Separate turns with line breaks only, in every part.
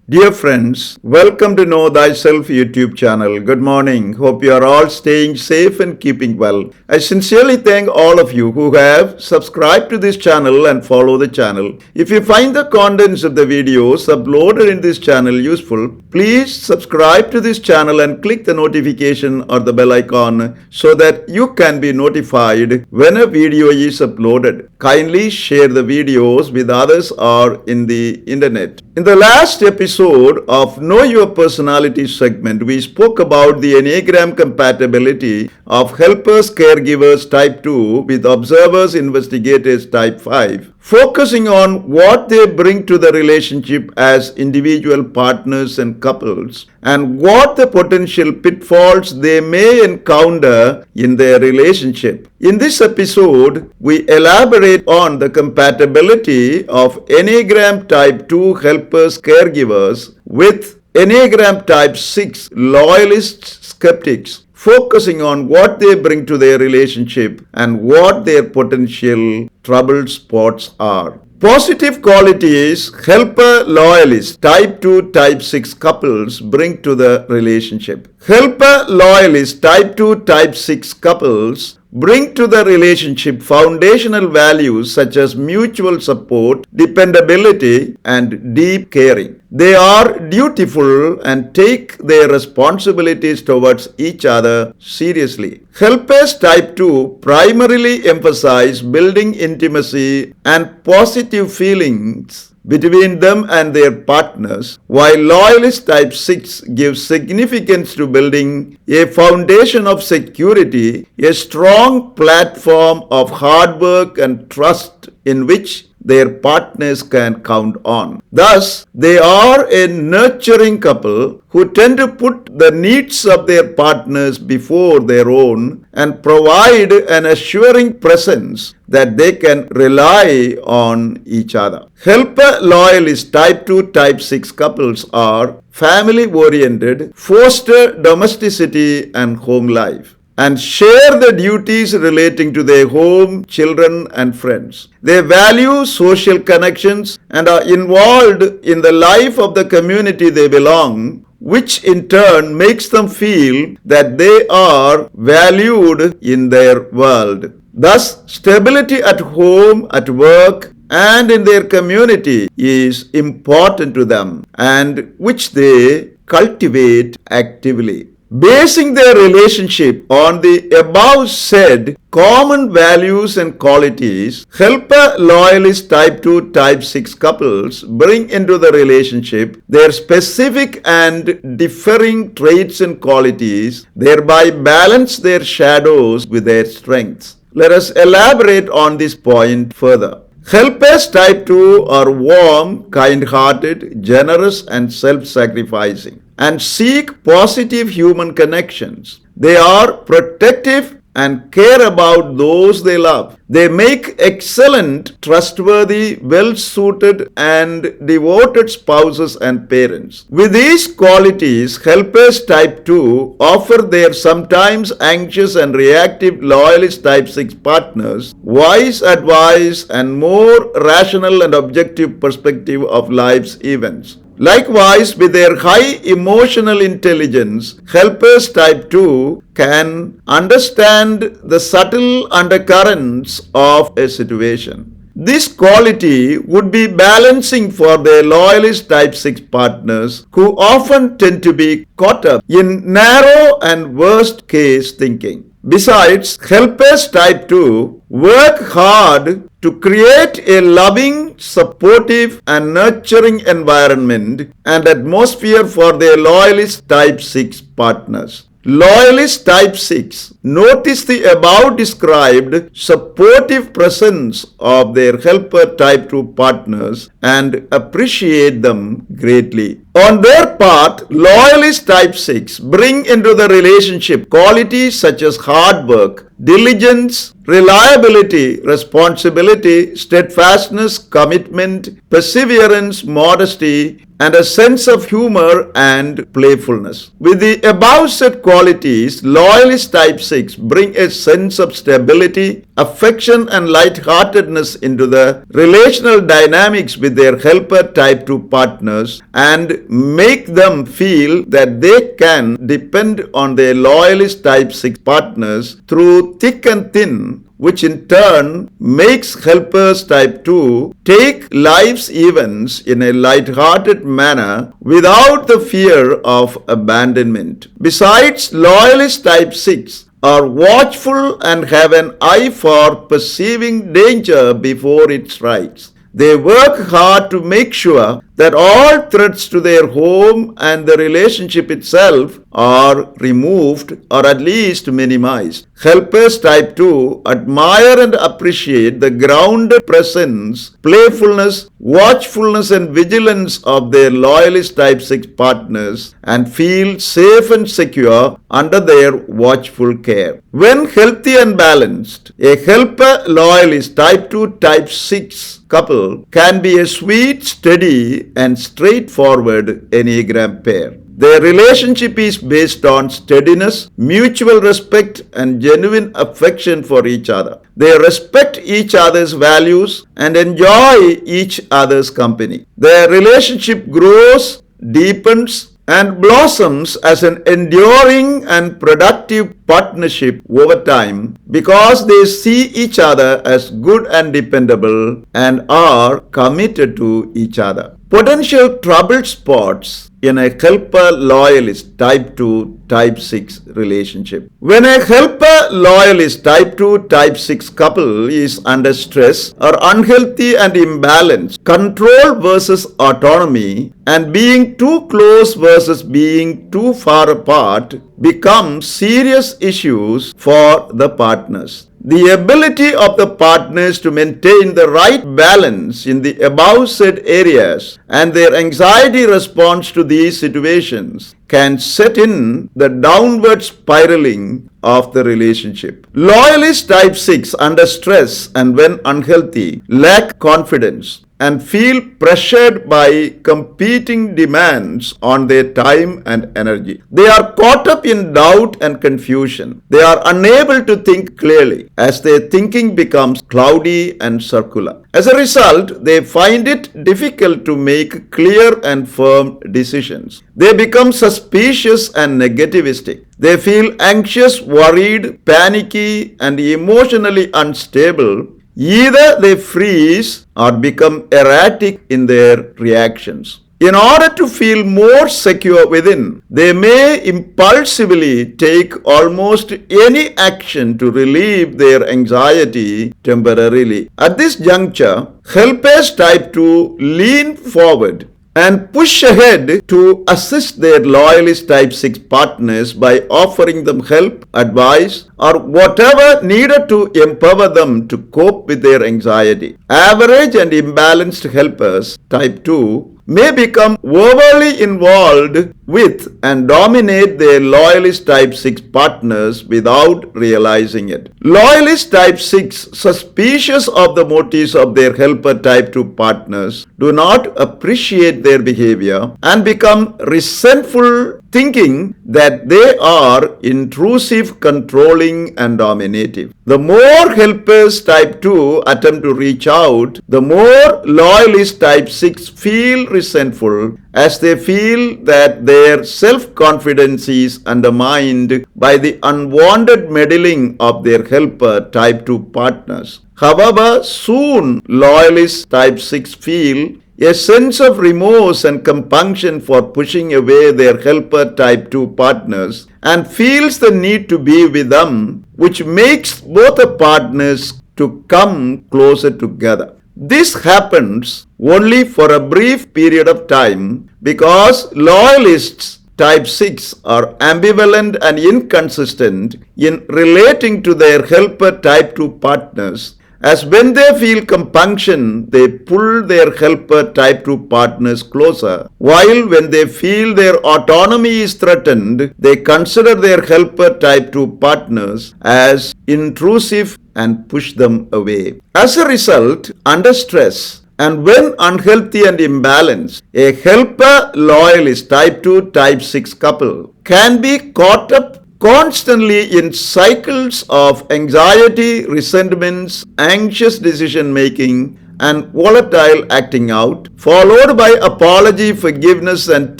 Dear friends, welcome to Know Thyself YouTube Channel. Good morning. Hope you are all staying safe and keeping well. I sincerely thank all of you who have subscribed to this channel and follow the channel. If you find the contents of the videos uploaded in this channel useful, please subscribe to this channel and click the notification or the bell icon so that you can be notified when a video is uploaded. Kindly share the videos with others or in the internet. In the last episode of Know Your Personality segment, we spoke about the Enneagram compatibility of helpers, caregivers type 2 with observers, investigators type 5, focusing on what they bring to the relationship as individual partners and couples, and what the potential pitfalls they may encounter in their relationship. In this episode, we elaborate on the compatibility of Enneagram Type 2 helpers, caregivers with Enneagram Type 6 loyalists, skeptics, focusing on what they bring to their relationship and what their potential trouble spots are. Positive qualities helper loyalist type 2 type 6 couples bring to the relationship. Helper loyalist type 2 type 6 couples bring to the relationship foundational values such as mutual support, dependability, and deep caring. They are dutiful and take their responsibilities towards each other seriously. Helpers type 2 primarily emphasize building intimacy and positive feelings between them and their partners, while loyalist type 6 gives significance to building a foundation of security, a strong platform of hard work and trust in which their partners can count on. Thus, they are a nurturing couple who tend to put the needs of their partners before their own and provide an assuring presence that they can rely on each other. Helper loyalist type 2 type 6 couples are family oriented, foster domesticity and home life, and share the duties relating to their home, children, and friends. They value social connections and are involved in the life of the community they belong, which in turn makes them feel that they are valued in their world. Thus, stability at home, at work, and in their community is important to them, and which they cultivate actively. Basing their relationship on the above said common values and qualities, helper loyalist type 2 type 6 couples bring into the relationship their specific and differing traits and qualities, thereby balance their shadows with their strengths. Let us elaborate on this point further. Helpers type 2 are warm, kind-hearted, generous, and self-sacrificing, and seek positive human connections. They are protective and care about those they love. They make excellent, trustworthy, well-suited, and devoted spouses and parents. With these qualities, helpers type 2 offer their sometimes anxious and reactive loyalist type 6 partners wise advice and more rational and objective perspective of life's events. Likewise, with their high emotional intelligence, helpers type 2 can understand the subtle undercurrents of a situation. This quality would be balancing for their loyalist type 6 partners who often tend to be caught up in narrow and worst case thinking. Besides, helpers type 2 work hard to create a loving, supportive, and nurturing environment and atmosphere for their loyalist type 6 partners. Loyalist type 6 notice the above described supportive presence of their helper type 2 partners and appreciate them greatly. On their part, loyalist type 6 bring into the relationship qualities such as hard work, diligence, reliability, responsibility, steadfastness, commitment, perseverance, modesty, and a sense of humor and playfulness. With the above said qualities, Loyalist Type 6 bring a sense of stability, affection, and lightheartedness into the relational dynamics with their helper Type 2 partners and make them feel that they can depend on their Loyalist Type 6 partners through thick and thin, which in turn makes helpers Type 2 take life's events in a light-hearted manner without the fear of abandonment. Besides, Loyalist Type 6 are watchful and have an eye for perceiving danger before it strikes. They work hard to make sure that all threats to their home and the relationship itself are removed or at least minimized. Helpers Type 2 admire and appreciate the grounded presence, playfulness, watchfulness and vigilance of their Loyalist Type 6 partners and feel safe and secure under their watchful care. When healthy and balanced, a helper Loyalist Type 2 Type 6 couple can be a sweet, steady and straightforward Enneagram pair. Their relationship is based on steadiness, mutual respect, and genuine affection for each other. They respect each other's values and enjoy each other's company. Their relationship grows, deepens, and blossoms as an enduring and productive partnership over time because they see each other as good and dependable and are committed to each other. Potential trouble spots in a helper loyalist Type 2 Type 6 relationship. When a helper loyalist Type 2 Type 6 couple is under stress or unhealthy and imbalanced, control versus autonomy, and being too close versus being too far apart become serious issues for the partners. The ability of the partners to maintain the right balance in the above said areas and their anxiety response to these situations can set in the downward spiraling of the relationship. Loyalist Type 6 under stress and when unhealthy lack confidence and feel pressured by competing demands on their time and energy. They are caught up in doubt and confusion. They are unable to think clearly as their thinking becomes cloudy and circular. As a result, they find it difficult to make clear and firm decisions. They become suspicious and negativistic. They feel anxious, worried, panicky, and emotionally unstable. Either they freeze or become erratic in their reactions. In order to feel more secure within, they may impulsively take almost any action to relieve their anxiety temporarily. At this juncture, helpers Type 2 lean forward and push ahead to assist their Loyalist Type 6 partners by offering them help, advice, or whatever needed to empower them to cope with their anxiety. Average and imbalanced helpers Type 2 may become overly involved with and dominate their Loyalist Type 6 partners without realizing it. Loyalist Type 6, suspicious of the motives of their helper Type 2 partners, do not appreciate their behavior and become resentful, thinking that they are intrusive, controlling, and dominative. The more helpers Type 2 attempt to reach out, the more Loyalist Type 6 feel resentful as they feel that their self-confidence is undermined by the unwanted meddling of their helper Type 2 partners. However, soon Loyalists Type 6 feel a sense of remorse and compunction for pushing away their helper Type 2 partners and feels the need to be with them, which makes both the partners to come closer together. This happens only for a brief period of time because Loyalists Type 6 are ambivalent and inconsistent in relating to their helper Type 2 partners as when they feel compunction, they pull their helper type 2 partners closer, while when they feel their autonomy is threatened, they consider their helper type 2 partners as intrusive and push them away. As a result, under stress, and when unhealthy and imbalanced, a helper loyalist type 2 type 6 couple can be caught up constantly in cycles of anxiety, resentments, anxious decision making, and volatile acting out, followed by apology, forgiveness, and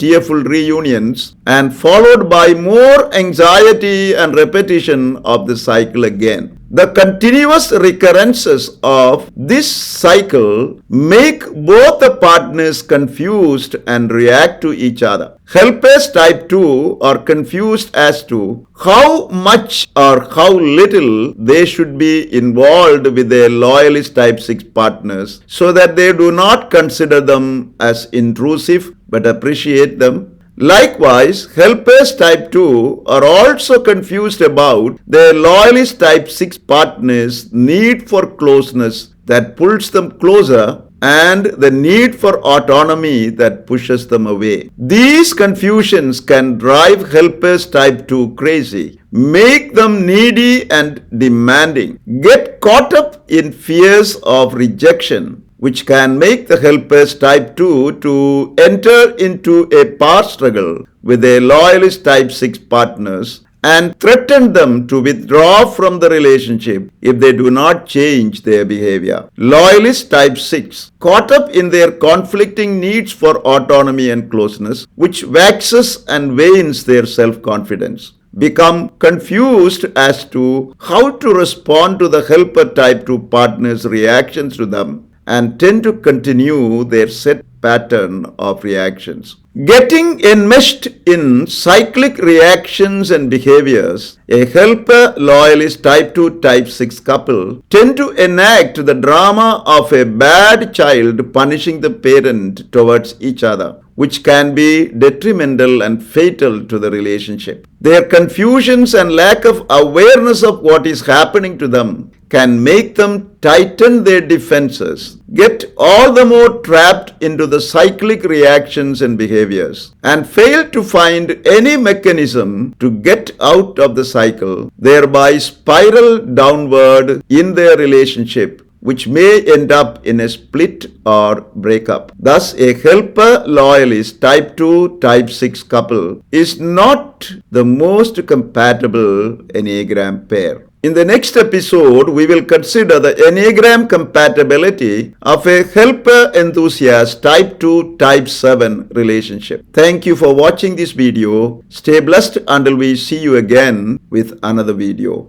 tearful reunions, and followed by more anxiety and repetition of the cycle again. The continuous recurrences of this cycle make both the partners confused and react to each other. Helpers type 2 are confused as to how much or how little they should be involved with their loyalist type 6 partners, so that they do not consider them as intrusive but appreciate them. Likewise, helpers type 2 are also confused about their loyalist type 6 partners' need for closeness that pulls them closer and the need for autonomy that pushes them away. These confusions can drive helpers type 2 crazy, make them needy and demanding, get caught up in fears of rejection, which can make the helpers type 2 to enter into a power struggle with their loyalist type 6 partners and threaten them to withdraw from the relationship if they do not change their behavior. Loyalist type 6, caught up in their conflicting needs for autonomy and closeness, which waxes and wanes their self-confidence, become confused as to how to respond to the helper type 2 partner's reactions to them, and tend to continue their set pattern of reactions. Getting enmeshed in cyclic reactions and behaviors, a helper loyalist type 2 type 6 couple tend to enact the drama of a bad child punishing the parent towards each other, which can be detrimental and fatal to the relationship. Their confusions and lack of awareness of what is happening to them can make them tighten their defenses, get all the more trapped into the cyclic reactions and behaviors, and fail to find any mechanism to get out of the cycle, thereby spiral downward in their relationship, which may end up in a split or breakup. Thus, a helper loyalist type 2 type 6 couple is not the most compatible Enneagram pair. In the next episode, we will consider the Enneagram compatibility of a helper enthusiast type 2 type 7 relationship. Thank you for watching this video. Stay blessed until we see you again with another video.